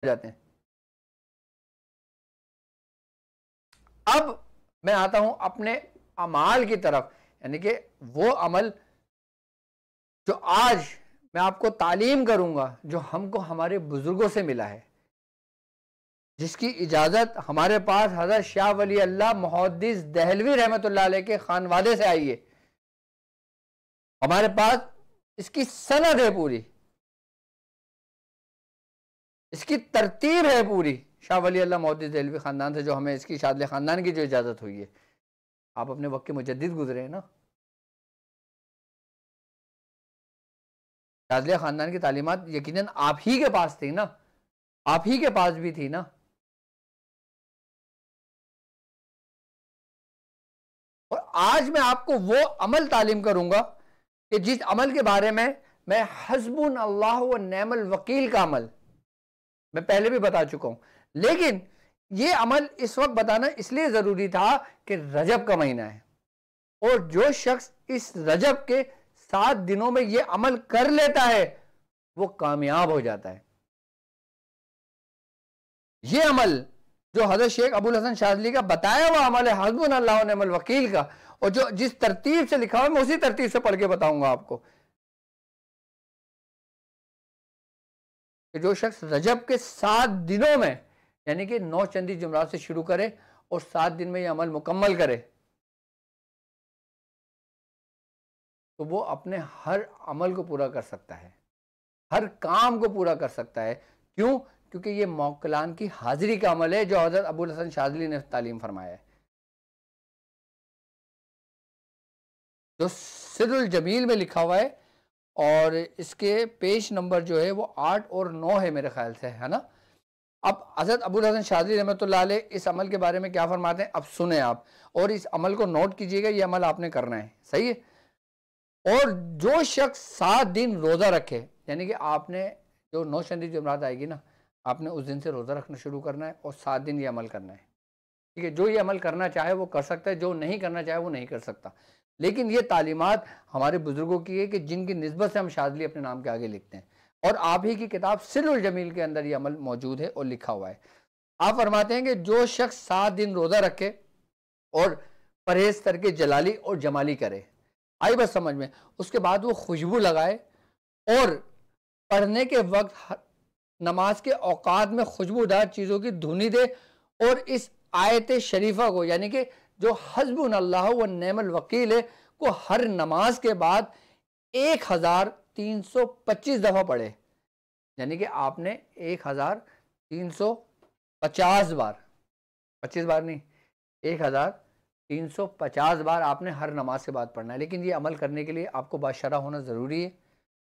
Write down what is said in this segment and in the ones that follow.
जाते हैं। अब मैं आता हूं अपने अमाल की तरफ, यानी कि वो अमल जो आज मैं आपको तालीम करूंगा, जो हमको हमारे बुजुर्गों से मिला है, जिसकी इजाजत हमारे पास हजरत शाह वली अल्लाह मुहद्दिस दहलवी रहमतुल्लाह अलैह के खानवादे से आई है। हमारे पास इसकी सनद है पूरी, इसकी तरतीब है पूरी, शाह वली अल्लाह मुहद्दिस दहलवी खानदान से जो हमें इसकी शादले खानदान की जो इजाजत हुई है। आप अपने वक्त के मुजद्दिद गुजरे हैं ना, शादले खानदान की तालीमात यकीनन आप ही के पास थी ना, आप ही के पास भी थी ना। और आज मैं आपको वो अमल तालीम करूंगा कि जिस अमल के बारे में मैं हस्बुन अल्लाह व नेमल वकील का अमल मैं पहले भी बता चुका हूं, लेकिन ये अमल इस वक्त बताना इसलिए जरूरी था कि रजब का महीना है, और जो शख्स इस रजब के 7 दिनों में ये अमल कर लेता है वो कामयाब हो जाता है। ये अमल जो हजरत शेख अबुल हसन शाज़ली का बताया हुआ अमल है हस्बुन अल्लाह व निअमल वकील का, और जो जिस तरतीब से लिखा हुआ मैं उसी तरतीब से पढ़ के बताऊंगा आपको कि जो शख्स रजब के 7 दिनों में, यानी कि 9 चंदी जुमरात से शुरू करे और 7 दिन में यह अमल मुकम्मल करे, तो वो अपने हर अमल को पूरा कर सकता है, हर काम को पूरा कर सकता है। क्यों? क्योंकि ये मौकलान की हाजिरी का अमल है जो हजरत अबुल हसन शाज़ली ने तालीम फरमाया है। जो सिरुल जमील में लिखा हुआ है, और इसके पेज नंबर जो है वो 8 और 9 है मेरे ख्याल से, है ना। अब हजरत अबुल हसन शाज़ली रहमतुल्लाह अलैह इस अमल के बारे में क्या फरमाते हैं, अब सुने आप, और इस अमल को नोट कीजिएगा, ये अमल आपने करना है, सही है। और जो शख्स 7 दिन रोज़ा रखे, यानी कि आपने जो 9 चंदी जुमरात आएगी ना, आपने उस दिन से रोज़ा रखना शुरू करना है और 7 दिन ये अमल करना है, ठीक है। जो ये अमल करना चाहे वो कर सकता है, जो नहीं करना चाहे वो नहीं कर सकता। लेकिन ये तालीमात हमारे बुजुर्गों की है कि जिनकी निस्बत से हम शाज़ली अपने नाम के आगे लिखते हैं, और आप ही की किताब सिरुल जमील के अंदर ये अमल मौजूद है और लिखा हुआ है। आप फरमाते हैं कि जो शख्स 7 दिन रोज़ा रखे और परहेज करके जलाली और जमाली करे, आई बस समझ में, उसके बाद वो खुशबू लगाए और पढ़ने के वक्त नमाज के औकात में खुशबूदार चीज़ों की धुनी दे, और इस आयत शरीफा को, यानी कि जो हस्बुन अल्लाह व नेमल वकील है, को हर नमाज के बाद 1325 दफ़ा पढ़े। यानी कि आपने 1350 बार, 25 बार नहीं, 1350 बार आपने हर नमाज के बाद पढ़ना है। लेकिन ये अमल करने के लिए आपको बाशरा होना ज़रूरी है।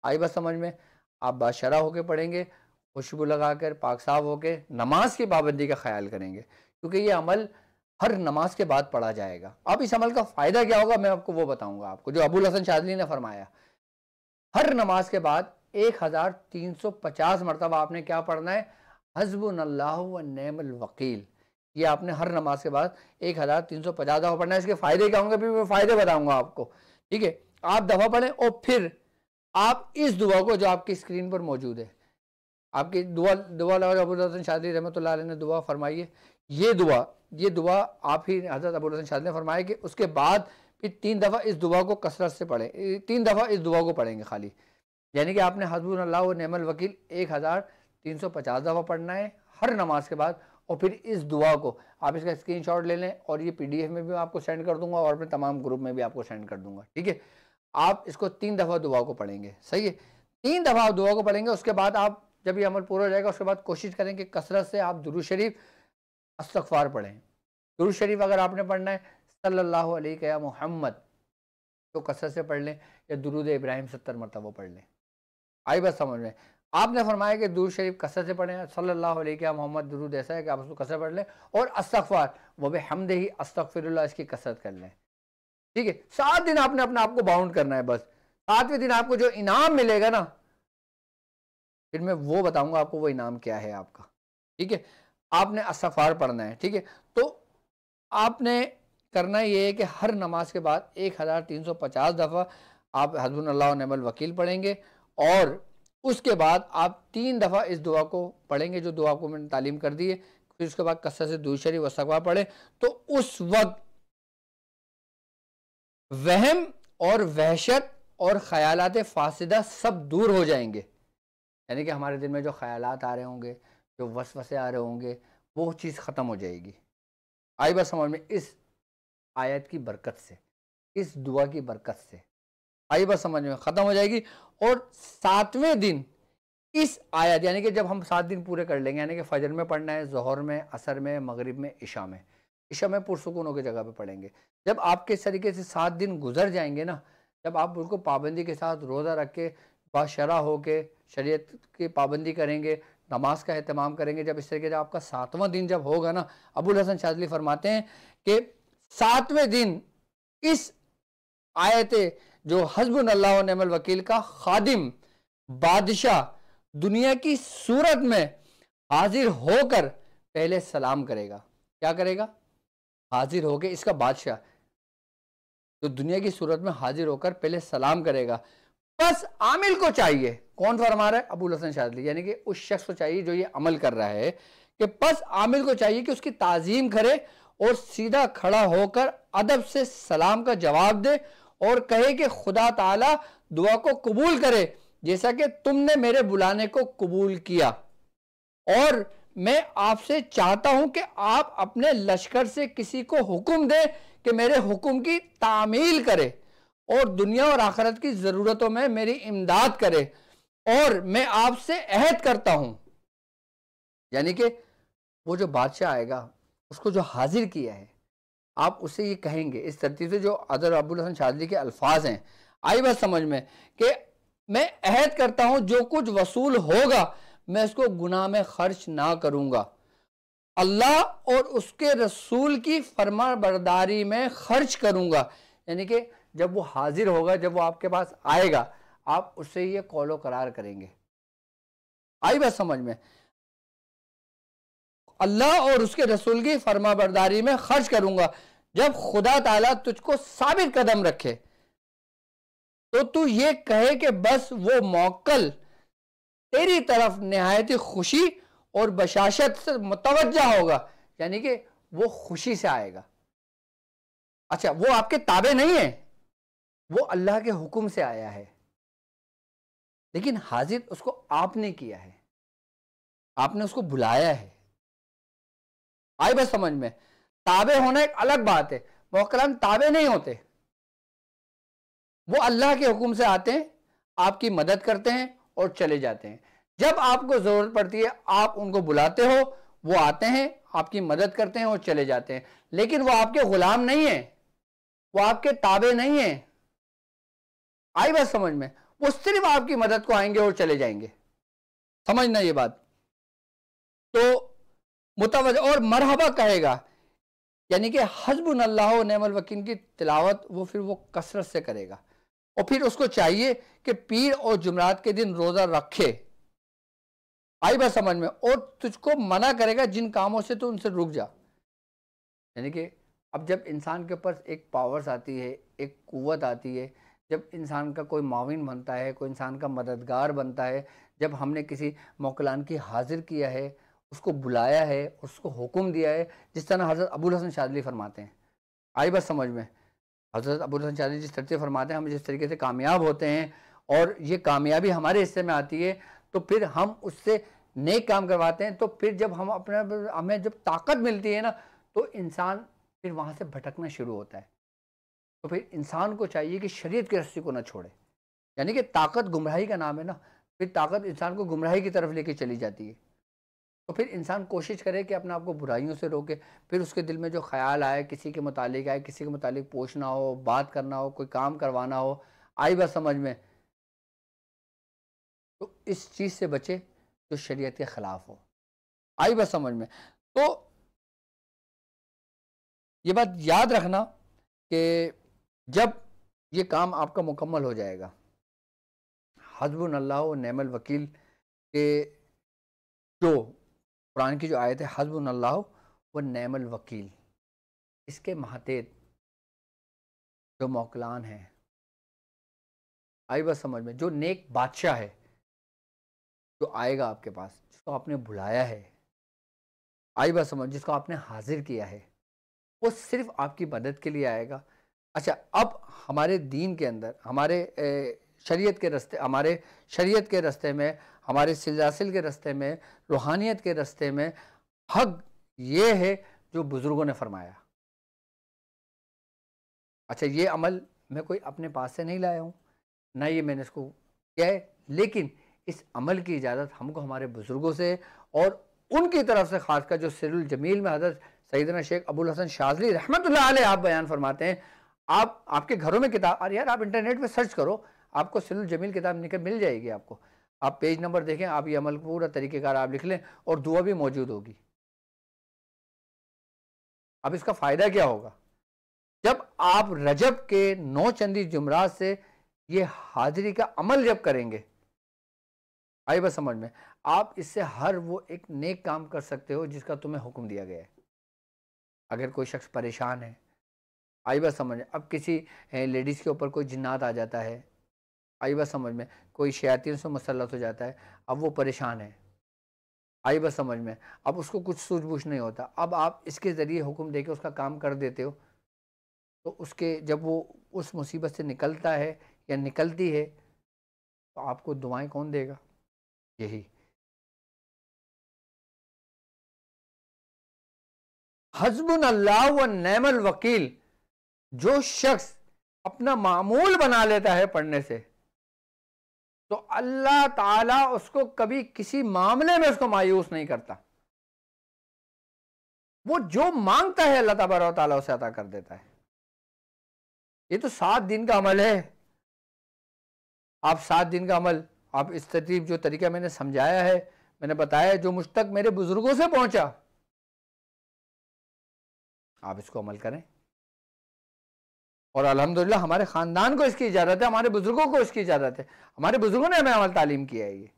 आई बात समझ में, आप बाशरा होकर पढ़ेंगे, खुशबू लगाकर पाक साफ होकर नमाज की पाबंदी का ख्याल करेंगे, क्योंकि ये अमल हर नमाज के बाद पढ़ा जाएगा। अब इस अमल का फ़ायदा क्या होगा मैं आपको वो बताऊंगा, आपको जो अबुल हसन शाज़ली ने फरमाया, हर नमाज के बाद 1350 मरतबा आपने क्या पढ़ना है, हस्बुन अल्लाह व नेमल वकील। ये आपने हर नमाज के बाद 1350 दफ़ा पढ़ना है। इसके फ़ायदे क्या होंगे भी मैं फ़ायदे बताऊंगा आपको, ठीक है। आप दफ़ा पढ़ें और फिर आप इस दुआ को, जो आपकी स्क्रीन पर मौजूद है, आपकी दुआ अबुल हसन शाज़ली रहमतुल्लाह अलैह ने दुआ फरमाई है, ये दुआ आप ही हज़रत अबुल हसन शाज़ली ने फरमाया कि उसके बाद फिर 3 दफ़ा इस दुआ को कसरत से पढ़ें, 3 दफ़ा इस दुआ को पढ़ेंगे खाली। यानी कि आपने हस्बुन अल्लाह व नेमल वकील 1350 दफ़ा पढ़ना है हर नमाज के बाद, और फिर इस दुआ को आप इसका स्क्रीनशॉट ले लें, और ये PDF में भी मैं आपको सेंड कर दूंगा और अपने तमाम ग्रुप में भी आपको सेंड कर दूंगा, ठीक है। आप इसको 3 दफ़ा दुआ को पढ़ेंगे, सही है। 3 दफ़ा दुआ को पढ़ेंगे, उसके बाद आप जब ये अमल पूरा हो जाएगा उसके बाद कोशिश करें कि कसरत से आप दुरूद शरीफ इस्तग़फ़ार पढ़ें। दुरूद शरीफ अगर आपने पढ़ना है सल्लल्लाहु अलैहि या मोहम्मद, तो कसरत से पढ़ लें, या दुरूद इब्राहिम 70 मरतबा पढ़ लें। आई बात समझ में। आपने फरमाया कि दुरूद शरीफ कसरत से पढ़ें, सल्लल्लाहु अलैहि या मोहम्मद दुरूद ऐसा है कि आप उसको कसरत पढ़ लें, और इस्तग़फ़ार व बिहम्दिही अस्तग़फ़िरुल्लाह इसकी कसरत कर लें, ठीक है। 7 दिन आपने अपने आप को बाउंड करना है बस। 7वें दिन आपको जो इनाम मिलेगा ना, फिर मैं वो बताऊंगा आपको वो इनाम क्या है आपका, ठीक है। आपने इस्तग़फ़ार पढ़ना है, ठीक है। तो आपने करना ये है कि हर नमाज के बाद 1350 दफ़ा आप हस्बुन अल्लाह व निअमल वकील पढ़ेंगे, और उसके बाद आप 3 दफ़ा इस दुआ को पढ़ेंगे जो दुआ को मैंने तालीम कर दी है, फिर उसके बाद कसरत से दुरूद शरीफ व इस्तग़फ़ार पढ़ें, तो उस वक्त वहम और वहशत और ख़यालात फासिदा सब दूर हो जाएंगे। यानी कि हमारे दिल में जो ख़यालात आ रहे होंगे, जो वसवसे आ रहे होंगे, वो चीज़ ख़त्म हो जाएगी। आई बात समझ में? इस आयत की बरकत से, इस दुआ की बरकत से आई बात समझ में, ख़त्म हो जाएगी। और 7वें दिन इस आयत, यानी कि जब हम 7 दिन पूरे कर लेंगे, यानी कि फजर में पढ़ना है, ज़ोहर में, असर में, मगरिब में, इशा में पुरसुकूनों की जगह पे पढ़ेंगे। जब आपके इस तरीके से 7 दिन गुजर जाएंगे ना, जब आप बिल्कुल पाबंदी के साथ रोज़ा रख के बाशरा हो के शरीयत की पाबंदी करेंगे, नमाज का एहतमाम करेंगे, जब इस तरीके से आपका 7वां दिन जब होगा ना, अबुल हसन शाज़िली फरमाते हैं कि 7वें दिन इस आयत जो हस्बुनल्लाह व निअमल वकील का खादिम बादशाह दुनिया की सूरत में हाजिर होकर पहले सलाम करेगा। क्या करेगा? हाजिर होकर, इसका बादशाह तो दुनिया की सूरत में हाजिर होकर पहले सलाम करेगा। बस आमिल को चाहिए, कौन फरमा रहा है? अबुल हसन शाज़िली, यानी कि उस शख्स को चाहिए जो ये अमल कर रहा है, कि बस आमिल को चाहिए कि उसकी ताजीम करे और सीधा खड़ा होकर अदब से सलाम का जवाब दे और कहे कि खुदा ताला दुआ को कबूल करे, जैसा कि तुमने मेरे बुलाने को कबूल किया, और मैं आपसे चाहता हूं कि आप अपने लश्कर से किसी को हुक्म दे कि मेरे हुक्म की तामील करे और दुनिया और आखिरत की ज़रूरतों में मेरी इमदाद करे, और मैं आपसे अहद करता हूं, यानी कि वो जो बादशाह आएगा उसको जो हाजिर किया है, आप उसे ये कहेंगे इस तरतीब से, जो हज़रत अबुल हसन शाज़िली के अल्फाज हैं, आई बात समझ में, कि मैं अहद करता हूं जो कुछ वसूल होगा मैं उसको गुनाह में खर्च ना करूंगा, अल्लाह और उसके रसूल की फरमा बरदारी में खर्च करूंगा। यानी कि जब वो हाजिर होगा, जब वो आपके पास आएगा, आप उससे ये कौलो करार करेंगे। आई बात समझ में? अल्लाह और उसके रसूल की फरमा बरदारी में खर्च करूंगा। जब खुदा ताला तुझको साबित कदम रखे तो तू ये कहे कि बस वो मौक्कल तेरी तरफ निहायत खुशी और बशाशत से मुतवज्जा होगा, यानी कि वो खुशी से आएगा। अच्छा, वो आपके ताबे नहीं है, वो अल्लाह के हुक्म से आया है, लेकिन हाजिर उसको आपने किया है, आपने उसको बुलाया है। आई बस समझ में? ताबे होना एक अलग बात है, मोहतरम ताबे नहीं होते, वो अल्लाह के हुक्म से आते हैं, आपकी मदद करते हैं और चले जाते हैं। जब आपको जरूरत पड़ती है आप उनको बुलाते हो, वो आते हैं, आपकी मदद करते हैं और चले जाते हैं, लेकिन वो आपके गुलाम नहीं है, वो आपके ताबे नहीं है। आई बात समझ में? वो सिर्फ आपकी मदद को आएंगे और चले जाएंगे। समझना ये बात। तो मुतवज्जो और मरहबा कहेगा, यानी कि हस्बुनल्लाह व निअमल वकील की तिलावत वो फिर वो कसरत से करेगा, और फिर उसको चाहिए कि पीर और जुमरात के दिन रोजा रखे। आई बात समझ में? और तुझको मना करेगा जिन कामों से तो उनसे रुक जा। यानी कि अब जब इंसान के ऊपर एक पावर्स आती है, एक कुव्वत आती है, जब इंसान का कोई माविन बनता है, कोई इंसान का मददगार बनता है, जब हमने किसी मौकलान की हाजिर किया है, उसको बुलाया है, उसको हुक्म दिया है, जिस तरह हज़रत अबुल हसन शाज़िली फरमाते हैं। आई बात समझ में? हज़रत अबुल हसन शाज़िली जिस तरह से फरमाते हैं, हम जिस तरीके से कामयाब होते हैं और ये कामयाबी हमारे हिस्से में आती है, तो फिर हम उससे नेक काम करवाते हैं, तो फिर जब हम अपने हमें जब ताकत मिलती है ना, तो इंसान फिर वहाँ से भटकना शुरू होता है। तो फिर इंसान को चाहिए कि शरीयत की रस्सी को ना छोड़े, यानी कि ताकत गुमराही का नाम है ना, फिर ताकत इंसान को गुमराही की तरफ लेके चली जाती है। तो फिर इंसान कोशिश करे कि अपने आप को बुराइयों से रोके, फिर उसके दिल में जो ख्याल आए, किसी के मुतालिक आए, किसी के मुतालिक पूछना हो, बात करना हो, कोई काम करवाना हो, आई बात समझ में, तो इस चीज़ से बचे जो शरीयत के ख़िलाफ़ हो। आई बात समझ में? तो ये बात याद रखना कि जब ये काम आपका मुकम्मल हो जाएगा, हस्बुनल्लाह व निअमल वकील के जो कुरान की जो आयत है, हस्बुनल्लाह व निअमल वकील, इसके महतेत जो मौकलान हैं, आई बात समझ में, जो नेक बादशाह है, जो आएगा आपके पास, जिसको आपने बुलाया है, आई बात समझ, जिसको आपने हाजिर किया है, वो सिर्फ आपकी मदद के लिए आएगा। अच्छा, अब हमारे दीन के अंदर, हमारे शरीयत के रास्ते, हमारे शरीयत के रास्ते में, हमारे सिलसिल के रास्ते में, रूहानियत के रास्ते में हक ये है जो बुज़ुर्गों ने फरमाया। अच्छा, ये अमल मैं कोई अपने पास से नहीं लाया हूँ, ना ये मैंने इसको किया है, लेकिन इस अमल की इजाज़त हमको हमारे बुज़ुर्गों से और उनकी तरफ से, ख़ासकर जो सिरुल जमील में हज़रत सैयदना शेख अबुल हसन शाज़ली रहमतुल्लाह अलैह आप बयान फरमाते हैं, आप आपके घरों में किताब, अरे यार आप इंटरनेट पे सर्च करो, आपको सिरुल जमील किताब निकल मिल जाएगी आपको, आप पेज नंबर देखें, आप ये अमल पूरा तरीक़ेकार आप लिख लें और दुआ भी मौजूद होगी। अब इसका फ़ायदा क्या होगा? जब आप रजब के 9 चंदी जुमरात से ये हाजिरी का अमल जब करेंगे, आई बात समझ में, आप इससे हर वो एक नेक काम कर सकते हो जिसका तुम्हें हुक्म दिया गया है। अगर कोई शख्स परेशान है, आई बात समझ में, अब किसी लेडीज़ के ऊपर कोई जिन्नात आ जाता है, आई बात समझ में, कोई शयातीन से मुसल्लत हो जाता है, अब वो परेशान है, आई बात समझ में, अब उसको कुछ सूझबूझ नहीं होता, अब आप इसके ज़रिए हुक्म दे के उसका काम कर देते हो, तो उसके जब वो उस मुसीबत से निकलता है या निकलती है, तो आपको दुआएं कौन देगा? यही हस्बुनल्लाह व नेमल वकील। जो शख्स अपना मामूल बना लेता है पढ़ने से, तो अल्लाह ताला उसको कभी किसी मामले में उसको मायूस नहीं करता। वो जो मांगता है अल्लाह तबारक व तआला उसे अता कर देता है। ये तो 7 दिन का अमल है। आप 7 दिन का अमल, आप इस तरतीब जो तरीका मैंने समझाया है, मैंने बताया, जो मुझ तक मेरे बुजुर्गों से पहुंचा, आप इसको अमल करें। और अल्हम्दुलिल्लाह हमारे ख़ानदान को इसकी इजाज़त है, हमारे बुजुर्गों को इसकी इजाज़त है, हमारे बुजुर्गों ने हमें अमल तालीम किया है ये।